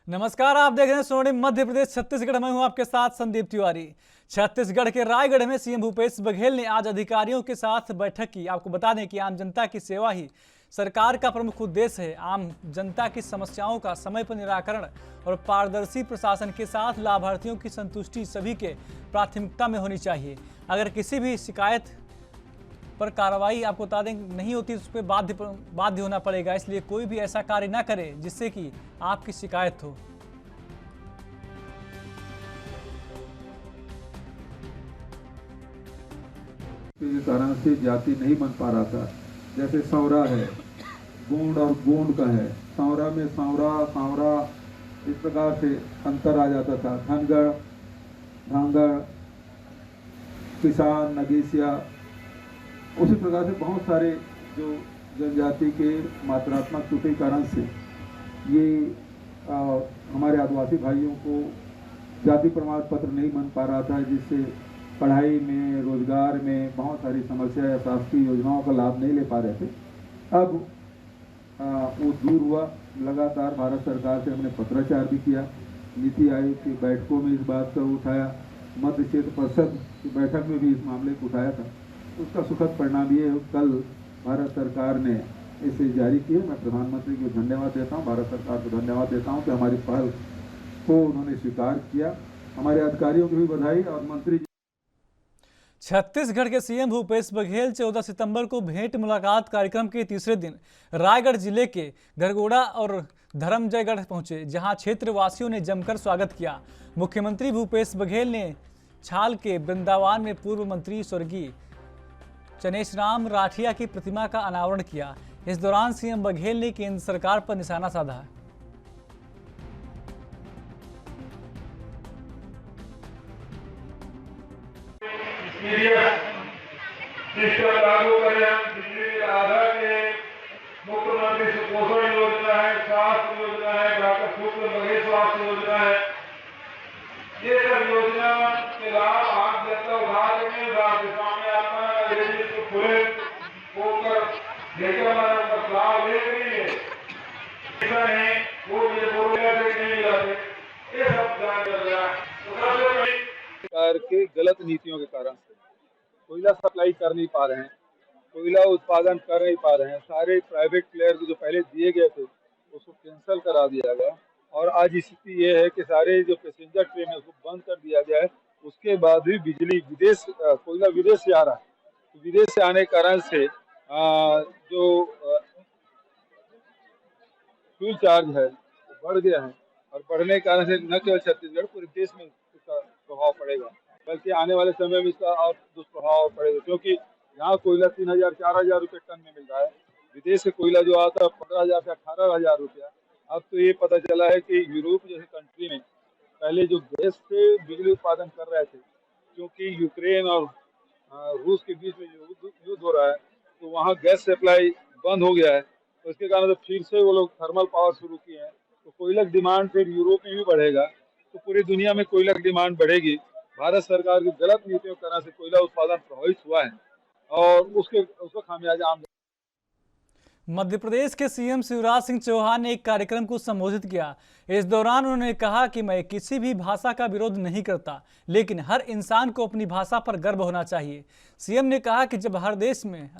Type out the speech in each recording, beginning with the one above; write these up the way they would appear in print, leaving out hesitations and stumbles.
नमस्कार, आप देख रहे हैं स्वर्णिम मध्य प्रदेश छत्तीसगढ़। मैं हूं आपके साथ संदीप तिवारी। छत्तीसगढ़ के रायगढ़ में सीएम भूपेश बघेल ने आज अधिकारियों के साथ बैठक की। आपको बता दें कि आम जनता की सेवा ही सरकार का प्रमुख उद्देश्य है। आम जनता की समस्याओं का समय पर निराकरण और पारदर्शी प्रशासन के साथ लाभार्थियों की संतुष्टि सभी के प्राथमिकता में होनी चाहिए। अगर किसी भी शिकायत पर कार्रवाई आपको बता दें नहीं होती तो उस पर बाध्य होना पड़ेगा। इसलिए कोई भी ऐसा कार्य ना करे जिससे कि आपकी शिकायत हो। के कारण से जाति नहीं बन पा रहा था। जैसे सौरा है, गोंड और गोंड का है, सौरा में सांवरा इस प्रकार से अंतर आ जाता था। धनगढ़, धांगड़, किसान, नगीसिया, उसी प्रकार से बहुत सारे जो जनजाति के मात्रात्मक त्रुटि कारण से ये हमारे आदिवासी भाइयों को जाति प्रमाण पत्र नहीं बन पा रहा था, जिससे पढ़ाई में, रोजगार में बहुत सारी समस्या या शासकीय योजनाओं का लाभ नहीं ले पा रहे थे। अब वो दूर हुआ। लगातार भारत सरकार से हमने पत्राचार भी किया, नीति आयोग की बैठकों में इस बात का उठाया, मध्य क्षेत्र परिषद की बैठक में भी इस मामले को उठाया था। उसका सुखद परिणाम ये कल भारत सरकार ने इसे जारी किए। मैं प्रधानमंत्री को धन्यवाद देता हूँ, भारत सरकार को धन्यवाद देता हूँ कि हमारी पहल को उन्होंने स्वीकार किया। हमारे अधिकारियों की भी बधाई। और मंत्री छत्तीसगढ़ के सीएम भूपेश बघेल 14 सितंबर को भेंट मुलाकात कार्यक्रम के तीसरे दिन रायगढ़ जिले के गरगोड़ा और धर्मजयगढ़ पहुंचे, जहां क्षेत्रवासियों ने जमकर स्वागत किया। मुख्यमंत्री भूपेश बघेल ने छाल के वृंदावन में पूर्व मंत्री स्वर्गीय चनेशराम राठिया की प्रतिमा का अनावरण किया। इस दौरान सीएम बघेल ने केंद्र सरकार पर निशाना साधा। लागू करें बिजली आधार के मुख्यमंत्री सुपोषण योजना है, स्वास्थ्य योजना है, डॉक्टर शुक्ल बघेल स्वास्थ्य योजना है। ये सब योजना के लाभ आम जनता उठा सके। राज्य सामने आता है तो खुले होकर लेकर लाभ ले रही है। ऐसा नहीं वो मुझे बोलने नहीं जाते, ये सब जान कर रहा है। सरकार के गलत नीतियों के कारण से कोयला सप्लाई कर नहीं पा रहे हैं, कोयला उत्पादन कर नहीं पा रहे हैं। सारे प्राइवेट प्लेयर को जो पहले दिए गए थे उसको कैंसिल करा दिया गया। और आज स्थिति ये है कि सारे जो पैसेंजर ट्रेन है उसको बंद कर दिया गया है। उसके बाद भी बिजली कोयला विदेश से आ रहा है। तो विदेश से आने के कारण से जो फ्यूल चार्ज है बढ़ गया है। और बढ़ने के कारण से न केवल छत्तीसगढ़, पूरे देश में इसका प्रभाव पड़ेगा, बल्कि आने वाले समय में इसका और दुष्प्रभाव पड़ेगा। क्योंकि यहाँ कोयला 3,000 4,000 रुपये टन में मिल रहा है। विदेश से कोयला जो आता है 15,000 से 18,000 रुपया। अब तो ये पता चला है कि यूरोप जैसे कंट्री में पहले जो गैस से बिजली उत्पादन कर रहे थे, क्योंकि यूक्रेन और रूस के बीच में युद्ध हो रहा है, तो वहाँ गैस सप्लाई बंद हो गया है। तो इसके कारण से फिर से वो लोग थर्मल पावर शुरू किए हैं। तो कोयला की डिमांड फिर यूरोप में भी बढ़ेगा, तो पूरी दुनिया में कोयला की डिमांड बढ़ेगी। भारत सरकार की गलत नीतियों के कारण से कोयला उत्पादन प्रभावित हुआ है और उसको खामियाजा आम। मध्य प्रदेश के सीएम शिवराज सिंह चौहान ने एक कार्यक्रम को संबोधित किया। इस दौरान उन्होंने कहा कि मैं किसी भी भाषा का विरोध नहीं करता, लेकिन हर इंसान को अपनी भाषा पर गर्व होना चाहिए। सीएम ने कहा कि जब हर देश में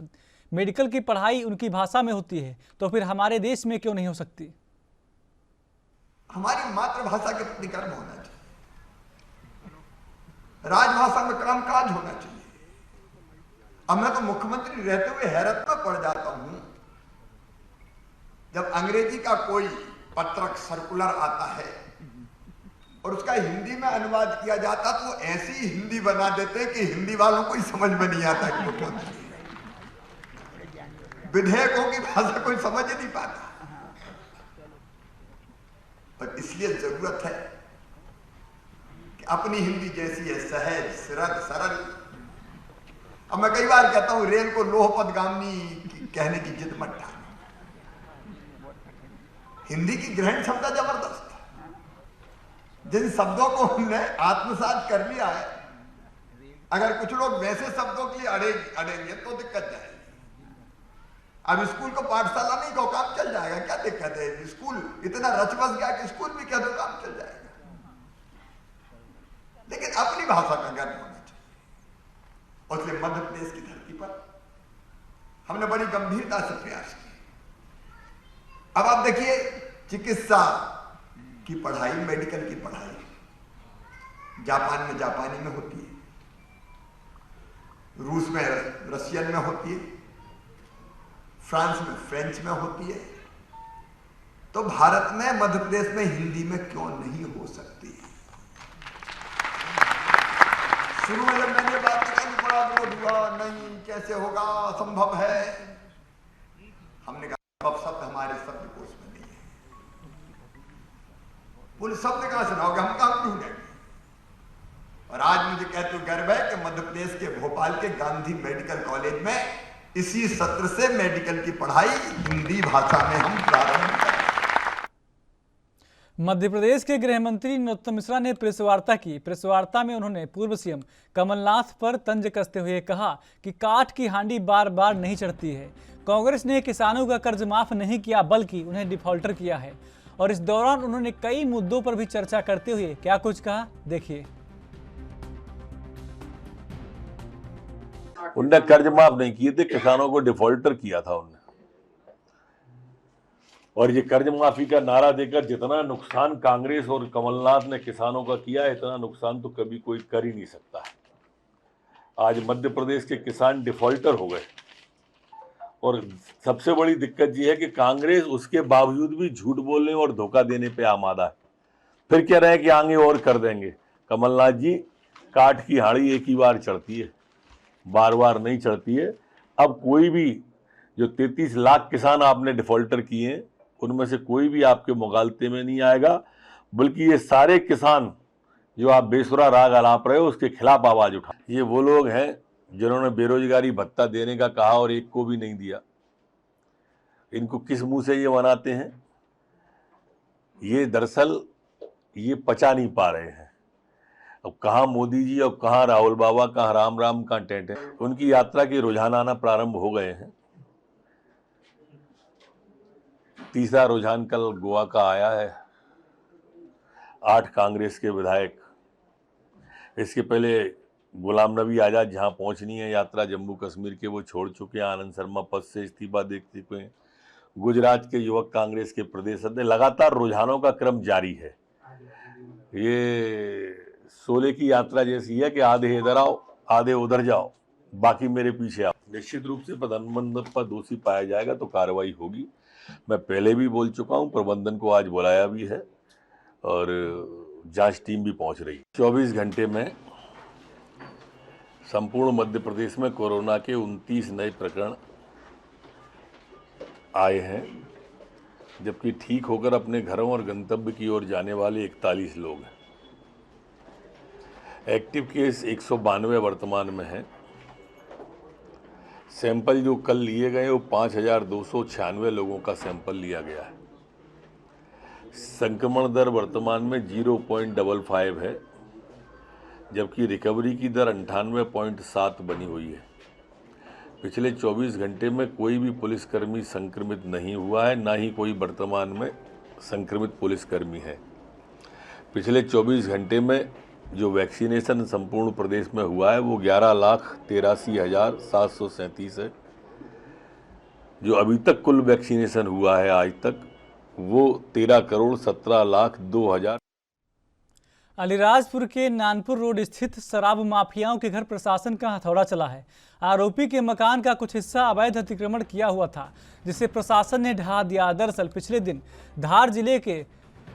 मेडिकल की पढ़ाई उनकी भाषा में होती है तो फिर हमारे देश में क्यों नहीं हो सकती। हमारी मातृभाषा के प्रति गर्व होना चाहिए, राजभाषा में कामकाज होना चाहिए। अब मैं तो मुख्यमंत्री रहते हुए हैरत में पड़ जाता हूं जब अंग्रेजी का कोई पत्रक सर्कुलर आता है और उसका हिंदी में अनुवाद किया जाता तो ऐसी हिंदी बना देते कि हिंदी वालों को ही समझ में नहीं आता कि मुख्यमंत्री विधेयकों की भाषा कोई समझ ही नहीं पाता। पर इसलिए जरूरत है कि अपनी हिंदी जैसी है, सहज, सरल। अब मैं कई बार कहता हूं रेल को लोह पदगामी कहने की जिद मत डालो। हिंदी की ग्रहण क्षमता जबरदस्त है। जिन शब्दों को हमने आत्मसात कर लिया है, अगर कुछ लोग वैसे शब्दों के लिए अड़ेंगे तो दिक्कत जाएगी। अब स्कूल को पाठशाला नहीं कहो, काम चल जाएगा, क्या दिक्कत है? स्कूल इतना रच बस गया कि स्कूल भी कह दो काम चल जाएगा। लेकिन अपनी भाषा का गर्व होना चाहिए। और इसलिए मध्य प्रदेश की धरती पर हमने बड़ी गंभीरता से प्रयास किए। अब आप देखिए, चिकित्सा की पढ़ाई, मेडिकल की पढ़ाई जापान में जापानी में होती है, रूस में रशियन में होती है, फ्रांस में फ्रेंच में होती है। तो भारत में, मध्य प्रदेश में हिंदी में क्यों नहीं हो सकती? शुरू में जब मैंने बात की, बड़ा विरोध हुआ, नहीं कैसे होगा, असंभव है। हमने कहा अब शब्द हमारे शब्दकोश में नहीं है। बोले शब्द कहां से लाओगे, हम कहां ढूंढेंगे? और आज मुझे कहते गर्व है कि मध्य प्रदेश के भोपाल के गांधी मेडिकल कॉलेज में इसी सत्र से मेडिकल की पढ़ाई हिंदी भाषा में हम प्रारंभ करें। मध्य प्रदेश के गृह मंत्री नरोत्तम मिश्रा ने प्रेस वार्ता की। प्रेस वार्ता में उन्होंने पूर्व सीएम कमलनाथ पर तंज कसते हुए कहा कि काठ की हांडी बार बार नहीं चढ़ती है। कांग्रेस ने किसानों का कर्ज माफ नहीं किया, बल्कि उन्हें डिफॉल्टर किया है। और इस दौरान उन्होंने कई मुद्दों पर भी चर्चा करते हुए क्या कुछ कहा, देखिए। उनने कर्ज माफ नहीं किए थे, किसानों को डिफॉल्टर किया था उनने। और ये कर्ज माफी का नारा देकर जितना नुकसान कांग्रेस और कमलनाथ ने किसानों का किया है, इतना नुकसान तो कभी कोई कर ही नहीं सकता है। आज मध्य प्रदेश के किसान डिफॉल्टर हो गए। और सबसे बड़ी दिक्कत ये है कि कांग्रेस उसके बावजूद भी झूठ बोलने और धोखा देने पे आमादा है। फिर कह रहे हैं कि आगे और कर देंगे। कमलनाथ जी, काठ की हाड़ी एक ही बार चढ़ती है, बार बार नहीं चढ़ती है। अब कोई भी जो 33 लाख किसान आपने डिफॉल्टर किए हैं, उनमें से कोई भी आपके मुगालते में नहीं आएगा, बल्कि ये सारे किसान जो आप बेसुरा राग अलाप रहे हो उसके खिलाफ आवाज उठा। ये वो लोग हैं जिन्होंने बेरोजगारी भत्ता देने का कहा और एक को भी नहीं दिया। इनको किस मुंह से ये बनाते हैं? ये दरअसल ये पचा नहीं पा रहे हैं। अब कहाँ मोदी जी और कहाँ राहुल बाबा, कहाँ राम राम, कहाँ टेंटे। उनकी यात्रा के रुझान आना प्रारंभ हो गए हैं। तीसरा रुझान कल गोवा का आया है, 8 कांग्रेस के विधायक। इसके पहले गुलाम नबी आजाद जहां पहुंचनी है यात्रा जम्मू कश्मीर के, वो छोड़ चुके हैं। आनंद शर्मा पद से इस्तीफा दे चुके हैं। गुजरात के युवक कांग्रेस के प्रदेश अध्यक्ष। लगातार रुझानों का क्रम जारी है। ये शोले की यात्रा जैसी है कि आधे इधर आओ, आधे उधर जाओ, बाकी मेरे पीछे आओ। निश्चित रूप से प्रधानमंत्री पर दोषी पाया जाएगा तो कार्रवाई होगी। मैं पहले भी बोल चुका हूं, प्रबंधन को आज बुलाया भी है और जांच टीम भी पहुंच रही है। 24 घंटे में संपूर्ण मध्य प्रदेश में कोरोना के 29 नए प्रकरण आए हैं, जबकि ठीक होकर अपने घरों और गंतव्य की ओर जाने वाले 41 लोग हैं। एक्टिव केस 192 वर्तमान में है। सैंपल जो कल लिए गए वो 5296 लोगों का सैंपल लिया गया है। संक्रमण दर वर्तमान में 0.55 है, जबकि रिकवरी की दर 98.7 बनी हुई है। पिछले 24 घंटे में कोई भी पुलिसकर्मी संक्रमित नहीं हुआ है, ना ही कोई वर्तमान में संक्रमित पुलिसकर्मी है। पिछले 24 घंटे में जो वैक्सीनेशन संपूर्ण प्रदेश में हुआ है वो 11,83,737 है। जो अभी तक कुल वैक्सीनेशन हुआ है आज तक वो 13,17,02,000। अलीराजपुर के नानपुर रोड स्थित शराब माफियाओं के घर प्रशासन का हथौड़ा चला है। आरोपी के मकान का कुछ हिस्सा अवैध अतिक्रमण किया हुआ था, जिसे प्रशासन ने ढहा दिया। दरअसल पिछले दिन धार जिले के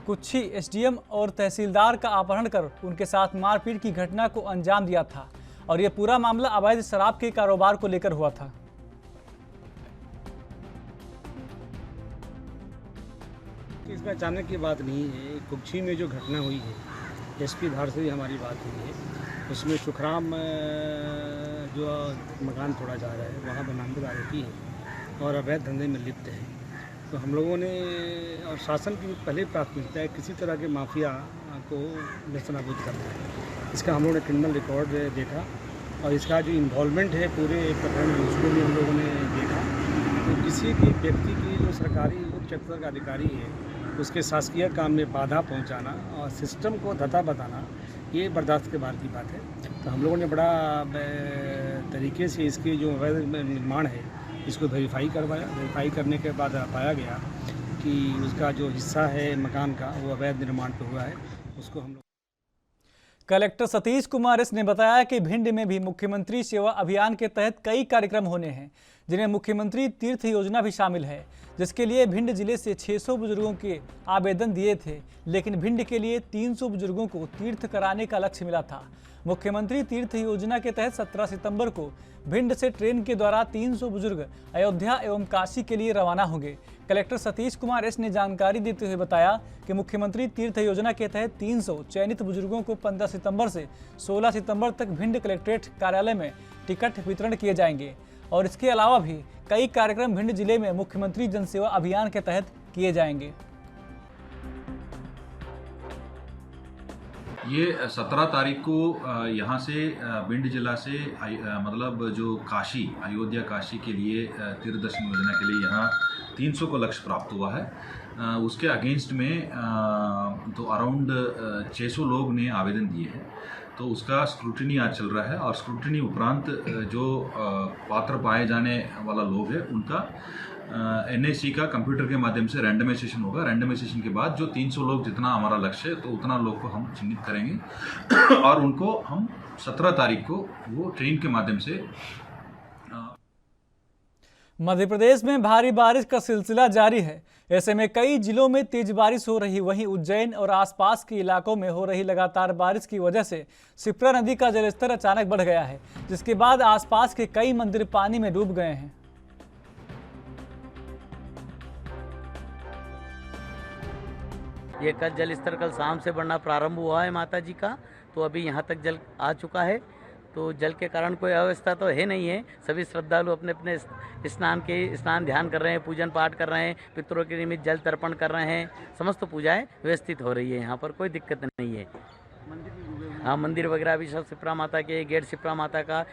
कुच्छी एसडीएम और तहसीलदार का अपहरण कर उनके साथ मारपीट की घटना को अंजाम दिया था और यह पूरा मामला अवैध शराब के कारोबार को लेकर हुआ था। इसमें अचानक की बात नहीं है। कुक्षी में जो घटना हुई है, एसपी धार से भी हमारी बात हुई है। उसमें सुखराम जो मकान तोड़ा जा रहा है वहाँ बनामद आरोपी है और अवैध धंधे में लिप्त है। तो हम लोगों ने और शासन की पहले प्राथमिकता है किसी तरह के माफिया को नेस्तनाबूद करना है। इसका हम लोगों ने क्रिमिनल रिकॉर्ड देखा और इसका जो इन्वॉल्वमेंट है पूरे प्रकरण में उसको भी हम लोगों ने देखा। तो किसी भी व्यक्ति की जो सरकारी उच्च स्तर का अधिकारी है उसके शासकीय काम में बाधा पहुंचाना और सिस्टम को धता बताना, ये बर्दाश्त के बाहर की बात है। तो हम लोगों ने बड़ा तरीके से इसकी जो अवैध निर्माण है इसको वेरीफाई करवाया। वेरीफाई करने के बाद पाया गया कि उसका जो हिस्सा है मकान का वो अवैध निर्माण पे हुआ है। उसको हम लोग कलेक्टर सतीश कुमार एस ने बताया कि भिंड में भी मुख्यमंत्री सेवा अभियान के तहत कई कार्यक्रम होने हैं, जिनमें मुख्यमंत्री तीर्थ योजना भी शामिल है, जिसके लिए भिंड जिले से 600 बुजुर्गों के आवेदन दिए थे, लेकिन भिंड के लिए 300 बुजुर्गों को तीर्थ कराने का लक्ष्य मिला था। मुख्यमंत्री तीर्थ योजना के तहत 17 सितंबर को भिंड से ट्रेन के द्वारा 300 बुजुर्ग अयोध्या एवं काशी के लिए रवाना होंगे। कलेक्टर सतीश कुमार एस ने जानकारी देते हुए बताया कि मुख्यमंत्री तीर्थ योजना के तहत 300 चयनित बुजुर्गों को 15 सितंबर से 16 सितंबर तक भिंड कलेक्ट्रेट कार्यालय में टिकट वितरण किए जाएंगे और इसके अलावा भी कई कार्यक्रम भिंड जिले में मुख्यमंत्री जनसेवा अभियान के तहत किए जाएंगे। ये 17 तारीख को यहाँ से भिंड जिला से मतलब जो काशी अयोध्या काशी के लिए तीर्थ दर्शन योजना के लिए यहाँ 300 को लक्ष्य प्राप्त हुआ है। उसके अगेंस्ट में तो अराउंड 600 लोग ने आवेदन दिए हैं, तो उसका स्क्रूटिनी आज चल रहा है और स्क्रूटिनी उपरांत जो पात्र पाए जाने वाला लोग है उनका NIC का कंप्यूटर के माध्यम से रैंडमाइजेशन होगा। रैंडमाइजेशन के बाद जो 300 लोग जितना हमारा लक्ष्य है तो उतना लोग को हम चिन्हित करेंगे और उनको हम 17 तारीख को वो ट्रेन के माध्यम से। मध्य प्रदेश में भारी बारिश का सिलसिला जारी है। ऐसे में कई जिलों में तेज बारिश हो रही, वहीं उज्जैन और आसपास के इलाकों में हो रही लगातार बारिश की वजह से शिप्रा नदी का जलस्तर अचानक बढ़ गया है, जिसके बाद आसपास के कई मंदिर पानी में डूब गए हैं। ये कल जल स्तर कल शाम से बढ़ना प्रारंभ हुआ है माता जी का, तो अभी यहाँ तक जल आ चुका है। तो जल के कारण कोई अव्यवस्था तो है नहीं है। सभी श्रद्धालु अपने अपने स्नान ध्यान कर रहे हैं, पूजन पाठ कर रहे हैं, पितरों के निमित्त जल तर्पण कर रहे हैं। समस्त पूजाएं व्यवस्थित हो रही है, यहाँ पर कोई दिक्कत नहीं है। हाँ, मंदिर वगैरह भी सब शिप्रा माता के गेट शिप्रा माता का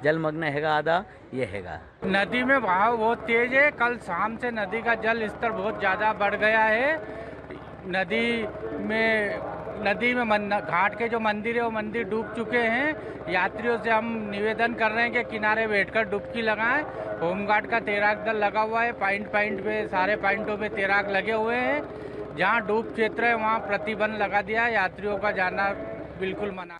जलमग्न हैगा, आधा ये हैगा। नदी में बहाव बहुत तेज है। कल शाम से नदी का जल स्तर बहुत ज़्यादा बढ़ गया है। नदी में घाट के जो मंदिर है वो मंदिर डूब चुके हैं। यात्रियों से हम निवेदन कर रहे हैं कि किनारे बैठकर डुबकी लगाएं। होमगार्ड का तैराक दल लगा हुआ है। पॉइंट पे सारे पॉइंटों पे तैराक लगे हुए हैं। जहां डूब क्षेत्र है वहां प्रतिबंध लगा दिया है। यात्रियों का जाना बिल्कुल मना।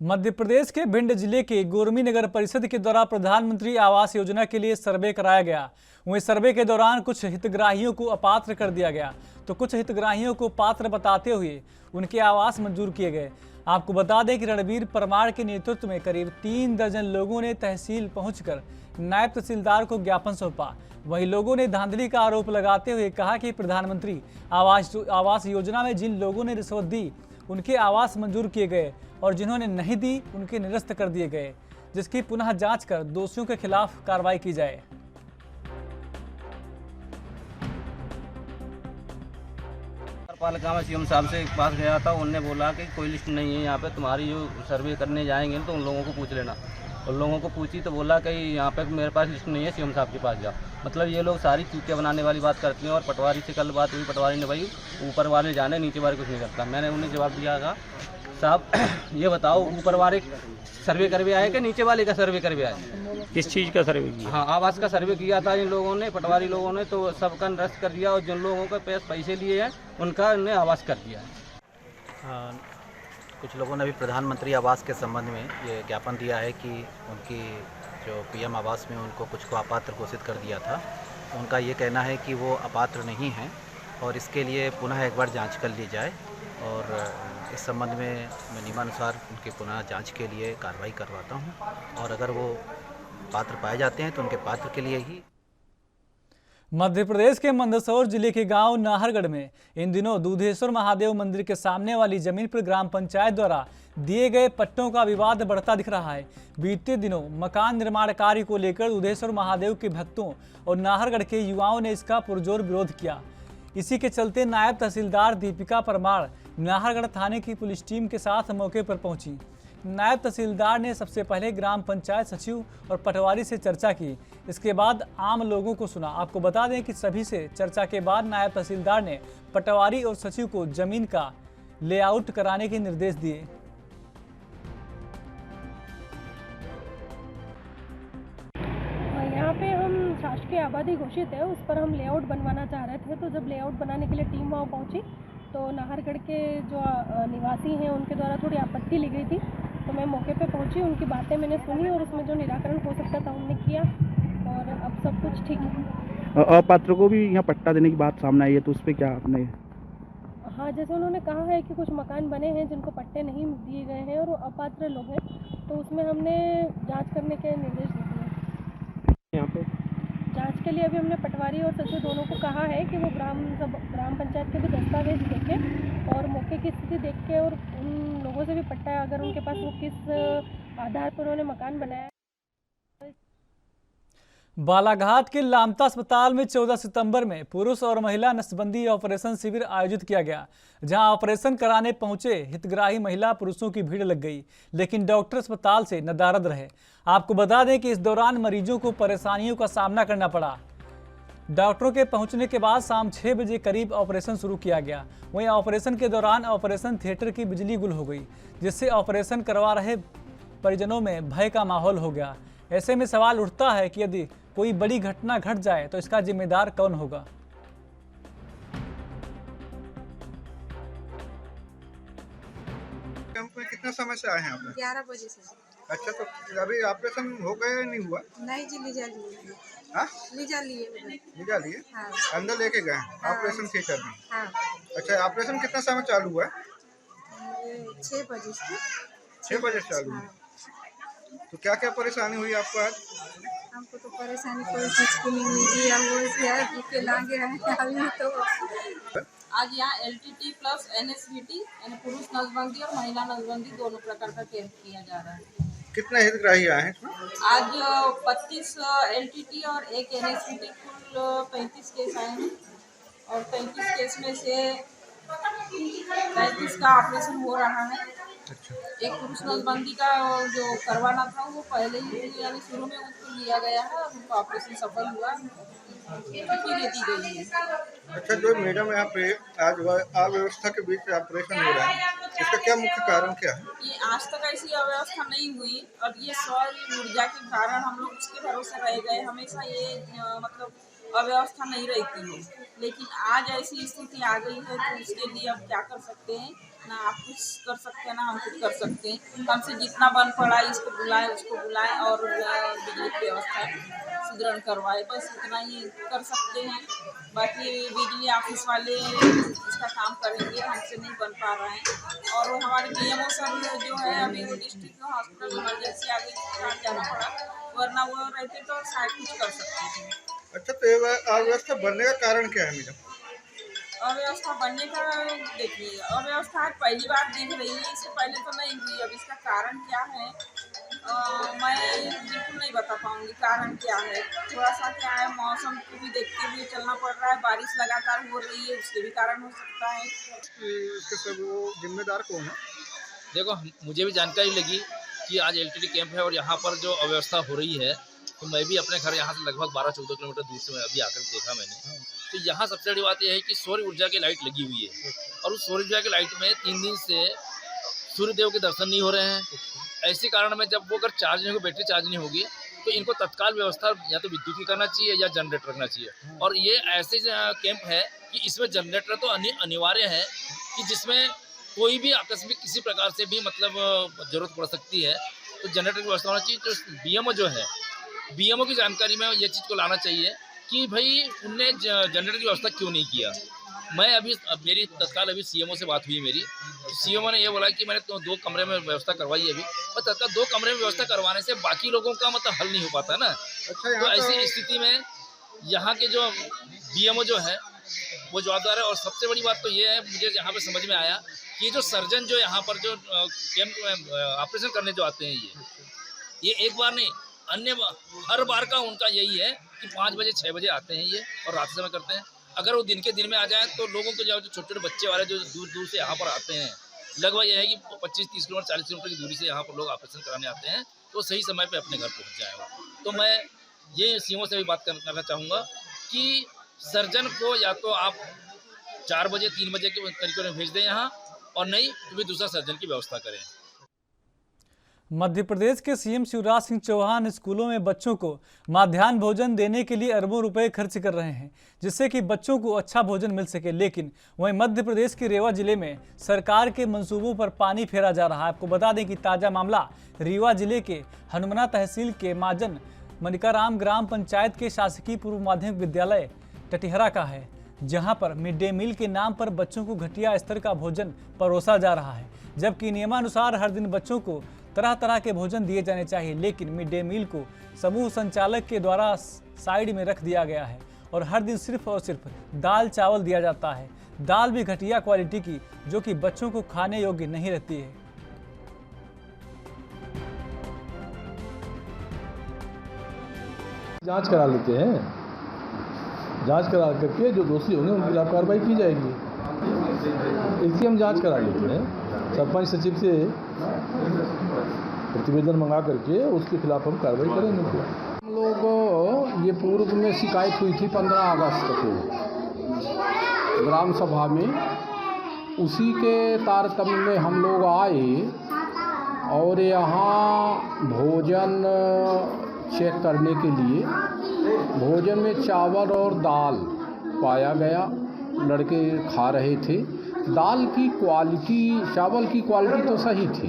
मध्य प्रदेश के भिंड जिले के गोरमी नगर परिषद के द्वारा प्रधानमंत्री आवास योजना के लिए सर्वे कराया गया। वहीं सर्वे के दौरान कुछ हितग्राहियों को अपात्र कर दिया गया, तो कुछ हितग्राहियों को पात्र बताते हुए उनके आवास मंजूर किए गए। आपको बता दें कि रणबीर परमार के नेतृत्व में करीब 3 दर्जन लोगों ने तहसील पहुंचकर नायब तहसीलदार को ज्ञापन सौंपा। वहीं लोगों ने धांधली का आरोप लगाते हुए कहा कि प्रधानमंत्री आवास योजना में जिन लोगों ने रिश्वत दी उनके आवास मंजूर किए गए और जिन्होंने नहीं दी उनके निरस्त कर दिए गए, जिसकी पुनः जांच कर दोषियों के खिलाफ कार्रवाई की जाए। पालिका में सीएम साहब से पास गया था, उनने बोला कि कोई लिस्ट नहीं है यहाँ पे, तुम्हारी जो सर्वे करने जाएंगे तो उन लोगों को पूछ लेना। उन लोगों को पूछी तो बोला कि यहाँ पे मेरे पास लिस्ट नहीं है, सीएम साहब के पास जाओ। मतलब ये लोग सारी चूतियाँ बनाने वाली बात करती हैं। और पटवारी से कल बात हुई, पटवारी ने भाई ऊपर वाले जाने, नीचे वाले कुछ नहीं करता। मैंने उन्हें जवाब दिया था, साहब ये बताओ ऊपर वाले सर्वे करवे आए कि नीचे वाले का सर्वे करवे आए? किस चीज़ का सर्वे किया? हाँ, आवास का सर्वे किया था इन लोगों ने, पटवारी लोगों ने, तो सबका निरस्त कर दिया और जिन लोगों के पैसे लिए हैं उनका उन्हें आवास कर दिया है। कुछ लोगों ने भी प्रधानमंत्री आवास के संबंध में ये ज्ञापन दिया है कि उनकी जो पीएम आवास में उनको कुछ को अपात्र घोषित कर दिया था। उनका ये कहना है कि वो अपात्र नहीं हैं और इसके लिए पुनः एक बार जांच कर ली जाए और इस संबंध में मैं नियमानुसार उनकी पुनः जांच के लिए कार्रवाई करवाता हूं और अगर वो पात्र पाए जाते हैं तो उनके पात्र के लिए ही। मध्य प्रदेश के मंदसौर जिले के गांव नाहरगढ़ में इन दिनों दूधेश्वर महादेव मंदिर के सामने वाली जमीन पर ग्राम पंचायत द्वारा दिए गए पट्टों का विवाद बढ़ता दिख रहा है। बीते दिनों मकान निर्माण कार्य को लेकर दूधेश्वर महादेव के भक्तों और नाहरगढ़ के युवाओं ने इसका पुरजोर विरोध किया। इसी के चलते नायब तहसीलदार दीपिका परमार नाहरगढ़ थाने की पुलिस टीम के साथ मौके पर पहुंची। नायब तहसीलदार ने सबसे पहले ग्राम पंचायत सचिव और पटवारी से चर्चा की। इसके बाद आम लोगों को सुना। आपको बता दें कि सभी से चर्चा के बाद नायब तहसीलदार ने पटवारी और सचिव को जमीन का लेआउट कराने के निर्देश दिए। यहाँ पे हम शासकीय आबादी घोषित है, उस पर हम लेआउट बनवाना चाह रहे थे। तो जब लेआउट बनाने के लिए टीम वहाँ पहुँची तो नाहरगढ़ के जो निवासी हैं उनके द्वारा थोड़ी आपत्ति ली गई थी। तो मैं मौके पे पहुँची, उनकी बातें मैंने सुनी और उसमें जो निराकरण हो सकता था उन्होंने किया और अब सब कुछ ठीक है। अपात्र को भी यहाँ पट्टा देने की बात सामने आई है, तो उस पर क्या आपने? हाँ, जैसे उन्होंने कहा है कि कुछ मकान बने हैं जिनको पट्टे नहीं दिए गए हैं और वो अपात्र लोग हैं, तो उसमें हमने जाँच करने के निर्देश दिए हैं। यहाँ पे जांच के लिए अभी हमने पटवारी और सचिव दोनों को कहा है कि वो ग्राम पंचायत के भी दस्तावेज देखें और मौके की स्थिति देख के और उन लोगों से भी पट्टा अगर उनके पास वो किस आधार पर उन्होंने मकान बनाया। बालाघाट के लामता अस्पताल में 14 सितंबर में पुरुष और महिला नसबंदी ऑपरेशन शिविर आयोजित किया गया, जहां ऑपरेशन कराने पहुंचे हितग्राही महिला पुरुषों की भीड़ लग गई, लेकिन डॉक्टर अस्पताल से नदारद रहे। आपको बता दें कि इस दौरान मरीजों को परेशानियों का सामना करना पड़ा। डॉक्टरों के पहुंचने के बाद शाम 6 बजे करीब ऑपरेशन शुरू किया गया। वहीं ऑपरेशन के दौरान ऑपरेशन थिएटर की बिजली गुल हो गई, जिससे ऑपरेशन करवा रहे परिजनों में भय का माहौल हो गया। ऐसे में सवाल उठता है कि यदि कोई बड़ी घटना घट जाए तो इसका जिम्मेदार कौन होगा। कैंप में कितना समय से आए हैं आप? 11 बजे से। अच्छा, तो अभी ऑपरेशन हो गया नहीं हुआ? नहीं जी, लीजा लिए। हाँ, लीजा लिए। लीजा लिए? हाँ। अंदर लेके गए ऑपरेशन थिएटर में? हाँ। अच्छा, ऑपरेशन कितना समय चालू हुआ? 6 बजे से। 6 बजे से चालू हुआ। तो क्या क्या परेशानी हुई आपको आज? हमको तो परेशानी कोई चीज़ की नहीं हुई जी, हम वो के लागे हैं अभी तो। आज यहाँ LTT प्लस NSVT यानी पुरुष नसबंदी और महिला नसबंदी दोनों प्रकार का कैंप किया जा रहा है। कितने हितग्राही आए हैं? आज 25 LTT और 1 NSVT, कुल 35 केस आए हैं और 35 केस में से 35 का ऑपरेशन हो रहा है। अच्छा। एक पुरुष नसबंदी का जो करवाना था वो पहले ही यानी शुरू में उसको लिया गया है और उनका ऑपरेशन सफल हुआ, छुट्टी दी गई है। अच्छा, जो मैडम यहाँ पे आज अव्यवस्था के बीच ऑपरेशन हो रहा है, इसका क्या मुख्य कारण क्या है? ये आज तक ऐसी अव्यवस्था नहीं हुई और ये सौर ऊर्जा के कारण हम लोग उसके भरोसे रह गए। हमेशा ये मतलब अव्यवस्था नहीं रहती है, लेकिन आज ऐसी स्थिति आ गई है तो उसके लिए अब क्या कर सकते हैं, ना आप कुछ कर सकते हैं ना हम कुछ कर सकते हैं। हमसे जितना बन पड़ा इसको बुलाए उसको बुलाए और बिजली की व्यवस्था सुदृढ़ करवाए, बस इतना ही कर सकते हैं। बाकी बिजली ऑफिस वाले इसका काम करेंगे, हमसे नहीं बन पा रहा है। और हमारे DMO सब जो है अभी वो डिस्ट्रिक्ट हॉस्पिटल इमरजेंसी आ गई, जाना पड़ा, वरना वो रहते तो शायद कुछ कर सकते थे। अच्छा, तो अव्यवस्था बनने का कारण क्या है मैडम? अव्यवस्था बनने का देखिए, अव्यवस्था आज पहली बार देख रही है, इससे पहले तो नहीं हुई। अब इसका कारण क्या है मैं बिल्कुल नहीं बता पाऊंगी कारण क्या है। थोड़ा सा क्या है, मौसम को भी देखते हुए चलना पड़ रहा है, बारिश लगातार हो रही है, उसके भी कारण हो सकता है। इसके सब वो जिम्मेदार कौन है? देखो, मुझे भी जानकारी लगी कि आज LTT कैंप है और यहाँ पर जो अव्यवस्था हो रही है, तो मैं भी अपने घर यहाँ से लगभग 12-14 किलोमीटर दूर से मैं अभी आकर देखा मैंने। तो यहाँ सबसे बड़ी बात यह है कि सौर ऊर्जा की लाइट लगी हुई है और उस सौर ऊर्जा की लाइट में 3 दिन से सूर्यदेव के दर्शन नहीं हो रहे हैं। ऐसे कारण में जब वो अगर चार्ज नहीं होगी, बैटरी चार्ज नहीं होगी, तो इनको तत्काल व्यवस्था या तो विद्युत की करना चाहिए या जनरेटर रखना चाहिए। और ये ऐसे कैंप है कि इसमें जनरेटर तो अनिवार्य है कि जिसमें कोई भी आकस्मिक किसी प्रकार से भी मतलब ज़रूरत पड़ सकती है, तो जनरेटर की व्यवस्था होना चाहिए। तो BMO जो है, BMO की जानकारी में ये चीज़ को लाना चाहिए कि भाई उनने जनरेटर की व्यवस्था क्यों नहीं किया। मैं अभी मेरी तत्काल अभी CMO से बात हुई मेरी, तो CMO ने ये बोला कि मैंने तो 2 कमरे में व्यवस्था करवाई है अभी, और तत्काल 2 कमरे में व्यवस्था करवाने से बाकी लोगों का मतलब हल नहीं हो पाता ना। अच्छा, तो ऐसी स्थिति में यहाँ के जो BMO जो है वो जवाबदार है। और सबसे बड़ी बात तो ये है, मुझे यहाँ पे समझ में आया कि जो सर्जन जो यहाँ पर जो कैंप में ऑपरेशन करने जो आते हैं, ये एक बार नहीं, हर बार का उनका यही है कि 5 बजे 6 बजे आते हैं ये और रात समय करते हैं। अगर वो दिन के दिन में आ जाए तो लोगों को जो छोटे छोटे बच्चे वाले जो दूर दूर से यहाँ पर आते हैं, लगभग यह है कि 25-30 किलोमीटर 40 किलोमीटर की दूरी से यहाँ पर लोग ऑपरेशन कराने आते हैं, तो सही समय पे अपने घर पहुँच जाएगा। तो मैं ये सीएमओ से भी बात करना चाहूँगा कि सर्जन को या तो आप 4 बजे 3 बजे के करीब में भेज दें यहाँ, और नहीं तो भी दूसरा सर्जन की व्यवस्था करें। मध्य प्रदेश के सीएम शिवराज सिंह चौहान स्कूलों में बच्चों को मध्याह्न भोजन देने के लिए अरबों रुपए खर्च कर रहे हैं, जिससे कि बच्चों को अच्छा भोजन मिल सके। लेकिन वहीं मध्य प्रदेश के रीवा जिले में सरकार के मंसूबों पर पानी फेरा जा रहा है। आपको बता दें कि ताज़ा मामला रीवा जिले के हनुमना तहसील के माजन मनिकाराम ग्राम पंचायत के शासकीय पूर्व माध्यमिक विद्यालय टटिहरा का है, जहां पर मिड डे मील के नाम पर बच्चों को घटिया स्तर का भोजन परोसा जा रहा है, जबकि नियमानुसार हर दिन बच्चों को तरह तरह के भोजन दिए जाने चाहिए। लेकिन मिड डे मील को समूह संचालक के द्वारा साइड में रख दिया गया है और हर दिन सिर्फ और सिर्फ दाल चावल दिया जाता है। दाल भी घटिया क्वालिटी की, जो कि बच्चों को खाने योग्य नहीं रहती है। जांच करा लेते हैं, जांच करा करके जो दोषी होंगे उनके खिलाफ कार्रवाई की जाएगी। इसकी हम जांच करा लेते हैं, सरपंच सचिव से प्रतिवेदन मंगा करके उसके खिलाफ हम कार्रवाई करेंगे। हम लोग ये पूर्व में शिकायत हुई थी 15 अगस्त को ग्राम सभा में, उसी के तारतम्य में हम लोग आए और यहाँ भोजन चेक करने के लिए भोजन में चावल और दाल पाया गया, लड़के खा रहे थे। दाल की क्वालिटी, चावल की क्वालिटी तो सही थी,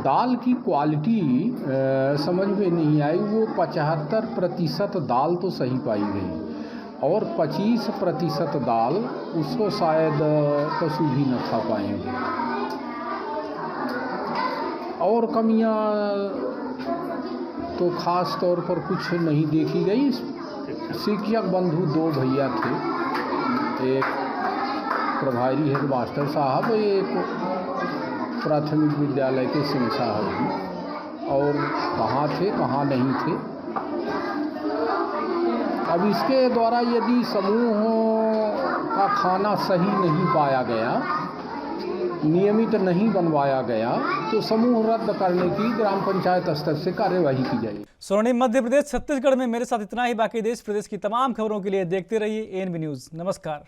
दाल की क्वालिटी समझ में नहीं आई। वो 75% दाल तो सही पाई गई और 25% दाल उसको शायद पशु भी न खा पाएंगे। और कमियां तो खास तौर पर कुछ नहीं देखी गई। शिक्षक बंधु 2 भैया थे, एक प्रभारी हेडमास्टर साहब, एक प्राथमिक विद्यालय के सिंह साहब, और कहाँ थे कहाँ नहीं थे। अब इसके द्वारा यदि समूह का खाना सही नहीं पाया गया, नियमित नहीं बनवाया गया, तो समूह रद्द करने की ग्राम पंचायत स्तर से कार्यवाही की जाएगी। स्वर्णिम मध्य प्रदेश छत्तीसगढ़ में मेरे साथ इतना ही। बाकी देश प्रदेश की तमाम खबरों के लिए देखते रहिए एएनबी न्यूज़। नमस्कार।